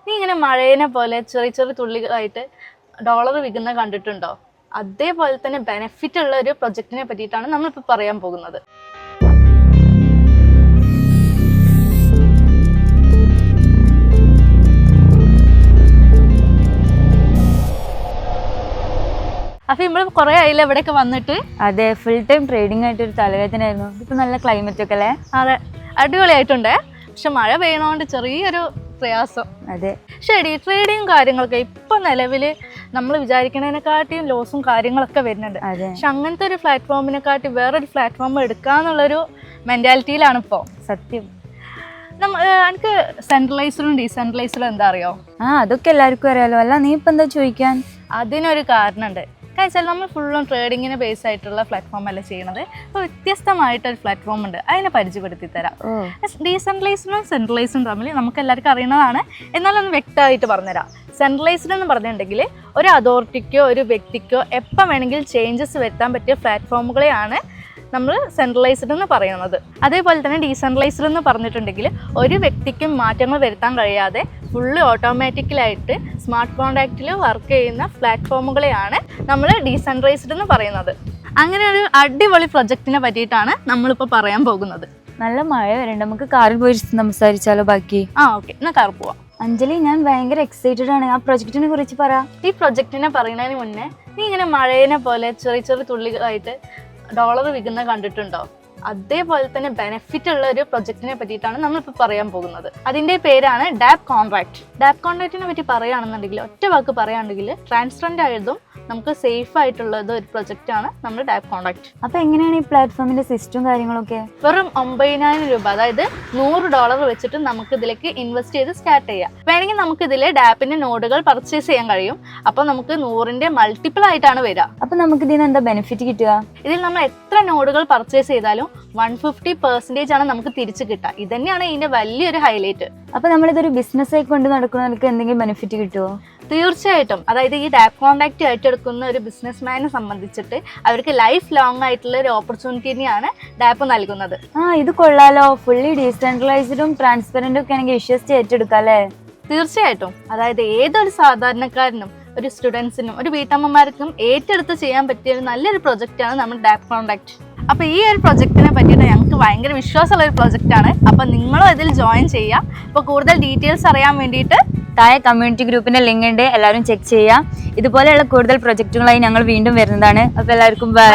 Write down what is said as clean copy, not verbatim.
നീ ഇങ്ങനെ മഴേനെ പോലെ ചെറിയ ചെറിയ തുള്ളികളായിട്ട് ഡോളർ വിൽക്കുന്ന കണ്ടിട്ടുണ്ടോ? അതേപോലെ തന്നെ ബെനിഫിറ്റ് ഉള്ള ഒരു പ്രൊജക്റ്റിനെ പറ്റിയിട്ടാണ് നമ്മളിപ്പോൾ പറയാൻ പോകുന്നത്. അപ്പൊ നമ്മൾ കുറെ ആയില്ല ഇവിടെയൊക്കെ വന്നിട്ട്. അതെ, ഫുൾ ടൈം ട്രേഡിംഗ് ആയിട്ട് ഒരു തലവേദനയായിരുന്നു. ഇപ്പൊ നല്ല ക്ലൈമറ്റ് ഒക്കെ അല്ലേ? അതെ, അടിപൊളിയായിട്ടുണ്ടേ. പക്ഷെ മഴ പെയ്യണോണ്ട് ചെറിയൊരു പ്രയാസം. അതെ, ശരി. ട്രേഡിങ് കാര്യങ്ങളൊക്കെ ഇപ്പൊ നിലവില് നമ്മൾ വിചാരിക്കുന്നതിനെക്കാട്ടിയും ലോസും കാര്യങ്ങളൊക്കെ വരുന്നുണ്ട്. പക്ഷെ അങ്ങനത്തെ ഒരു പ്ലാറ്റ്ഫോമിനെക്കാട്ടി വേറൊരു പ്ലാറ്റ്ഫോം എടുക്കാന്നുള്ളൊരു മെന്റാലിറ്റിയിലാണ് ഇപ്പോൾ. സത്യം. എനിക്ക് സെൻട്രലൈസ്ഡും ഡീസെൻട്രലൈസ്ഡും എന്താ അറിയോ? അതൊക്കെ എല്ലാവർക്കും അറിയാലോ. അല്ല, നീ ഇപ്പൊ എന്താ ചോദിക്കാൻ? അതിനൊരു കാരണമുണ്ട്. കാരണം നമ്മൾ ഫുള്ളും ട്രേഡിങ്ങിന് ബേസ് ആയിട്ടുള്ള പ്ലാറ്റ്ഫോം അല്ല ചെയ്യണത്. അപ്പോൾ വ്യത്യസ്തമായിട്ടൊരു പ്ലാറ്റ്ഫോം ഉണ്ട്, അതിനെ പരിചയപ്പെടുത്തി തരാം. ഡീസെൻട്രലൈസ്ഡും സെൻട്രലൈസ്ഡും തമ്മിൽ നമുക്ക് എല്ലാവർക്കും അറിയുന്നതാണ്, എന്നാലൊന്ന് വ്യക്തമായിട്ട് പറഞ്ഞുതരാം. സെൻട്രലൈസ്ഡ് എന്ന് പറഞ്ഞിട്ടുണ്ടെങ്കിൽ ഒരു അതോറിറ്റിക്കോ ഒരു വ്യക്തിക്കോ എപ്പോൾ വേണമെങ്കിലും ചേഞ്ചസ് വരുത്താൻ പറ്റിയ പ്ലാറ്റ്ഫോമുകളെയാണ് നമ്മൾ സെൻട്രലൈസ്ഡ് എന്ന് പറയുന്നത്. അതേപോലെ തന്നെ ഡീസെൻട്രലൈസ്ഡ് എന്ന് പറഞ്ഞിട്ടുണ്ടെങ്കിൽ ഒരു വ്യക്തിക്കും മാറ്റങ്ങൾ വരുത്താൻ കഴിയാതെ ഫുള്ള് ഓട്ടോമാറ്റിക്കലായിട്ട് സ്മാർട്ട് കോൺട്രാക്റ്റിൽ വർക്ക് ചെയ്യുന്ന പ്ലാറ്റ്ഫോമുകളെയാണ് നമ്മൾ ഡീസെൻട്രലൈസ്ഡ് എന്ന് പറയുന്നത്. അങ്ങനെ ഒരു അടിപൊളി പ്രൊജക്റ്റിനെ പറ്റിയിട്ടാണ് നമ്മളിപ്പോൾ പറയാൻ പോകുന്നത്. നല്ല മഴ വരണ്ട, നമുക്ക് കാറിൽ പോയി സംസാരിച്ചാലോ ബാക്കി? ഓക്കെ, എന്നാൽ കാർ പോവാം. അഞ്ജലി, ഞാൻ ഭയങ്കര എക്സൈറ്റഡ് ആണ്. ആ പ്രൊജക്റ്റിനെ കുറിച്ച് പറ. ഈ പ്രൊജക്റ്റിനെ പറയുന്നതിന് മുന്നേ നീ ഇങ്ങനെ മഴേനെ പോലെ ചെറിയ ചെറിയ തുള്ളികളായിട്ട് ഡോളർ വിൽക്കുന്ന കണ്ടിട്ടുണ്ടോ? അതേപോലെ തന്നെ ബെനിഫിറ്റ് ഉള്ള ഒരു പ്രൊജക്റ്റിനെ പറ്റിയിട്ടാണ് നമ്മളിപ്പോൾ പറയാൻ പോകുന്നത്. അതിൻ്റെ പേരാണ് ഡാപ്പ് കോൺട്രാക്ട്. ഡാപ്പ് കോൺട്രാക്റ്റിനെ പറ്റി പറയുകയാണെന്നുണ്ടെങ്കിൽ, ഒറ്റ വാക്ക് പറയുകയാണെങ്കിൽ ട്രാൻസ്പെറൻ്റ് ആയതും നമുക്ക് സേഫ് ആയിട്ടുള്ളത് ഒരു പ്രൊജക്റ്റാണ് നമ്മൾ ഡാപ്പ് കോൺട്രാക്ട്. അപ്പോൾ എങ്ങനെയാണ് ഈ പ്ലാറ്റ്ഫോമിൻ്റെ സിസ്റ്റവും കാര്യങ്ങളൊക്കെ? വെറും 9,000 രൂപ, അതായത് $100 വെച്ചിട്ട് നമുക്ക് ഇതിലേക്ക് ഇൻവെസ്റ്റ് ചെയ്ത് സ്റ്റാർട്ട് ചെയ്യാം. വേണമെങ്കിൽ നമുക്ക് ഇതിൽ ഡാപ്പിൻ്റെ നോഡുകൾ പർച്ചേസ് ചെയ്യാൻ കഴിയും. അപ്പോൾ നമുക്ക് 100ന്റെ മൾട്ടിപ്പിൾ ആയിട്ടാണ് വരിക. അപ്പോൾ നമുക്ക് ഇതിന് എന്താ ബെനിഫിറ്റ് കിട്ടുക? ഇതിൽ നമ്മൾ എത്ര നോഡുകൾ പർച്ചേസ് ചെയ്താലും 150% ആണ് നമുക്ക് തിരിച്ചു കിട്ടുക. ഇത് തന്നെയാണ് ഇതിന്റെ വലിയൊരു ഹൈലൈറ്റ്. അപ്പോൾ നമ്മളിതൊരു ബിസിനസ് ആയി കൊണ്ട് നടക്കുന്നവർക്ക് എന്തെങ്കിലും ബെനിഫിറ്റ് കിട്ടുമോ? തീർച്ചയായിട്ടും. അതായത് ഈ ഡാപ്പ് കോൺട്രാക്ട് ഏറ്റെടുക്കുന്ന ഒരു ബിസിനസ്മാനെ സംബന്ധിച്ചിട്ട് അവർക്ക് ലൈഫ് ലോങ് ആയിട്ടുള്ള ഒരു ഓപ്പർച്യൂണിറ്റിയാണ് ഡാപ്പ് നൽകുന്നത്. ഇത് കൊള്ളാലോ. ഫുള്ളി ഡീസെൻട്രലൈസ്ഡും ട്രാൻസ്പെറന്റും ഒക്കെ ആണെങ്കിൽ വിശ്വസിച്ച് ഏറ്റെടുക്കാം അല്ലേ? തീർച്ചയായിട്ടും. അതായത് ഏതൊരു സാധാരണക്കാരനും ഒരു സ്റ്റുഡൻസിനും ഒരു വീട്ടമ്മമാർക്കും ഏറ്റെടുത്ത് ചെയ്യാൻ പറ്റിയ ഒരു നല്ലൊരു പ്രൊജക്റ്റാണ് നമ്മുടെ ഡാപ്പ് കോൺട്രാക്ട്. അപ്പോൾ ഈ ഒരു പ്രൊജക്റ്റിനെ പറ്റിയിട്ട് ഞങ്ങൾക്ക് ഭയങ്കര വിശ്വാസമുള്ള ഒരു പ്രൊജക്റ്റാണ്. അപ്പോൾ നിങ്ങളും ഇതിൽ ജോയിൻ ചെയ്യാം. അപ്പോൾ കൂടുതൽ ഡീറ്റെയിൽസ് അറിയാൻ വേണ്ടിയിട്ട് താഴെ കമ്മ്യൂണിറ്റി ഗ്രൂപ്പിൻ്റെ ലിങ്ക് ഉണ്ട്, എല്ലാവരും ചെക്ക് ചെയ്യാം. ഇതുപോലെയുള്ള കൂടുതൽ പ്രൊജക്റ്റുകളായി ഞങ്ങൾ വീണ്ടും വരുന്നതാണ്. അപ്പോൾ എല്ലാവർക്കും ബൈ.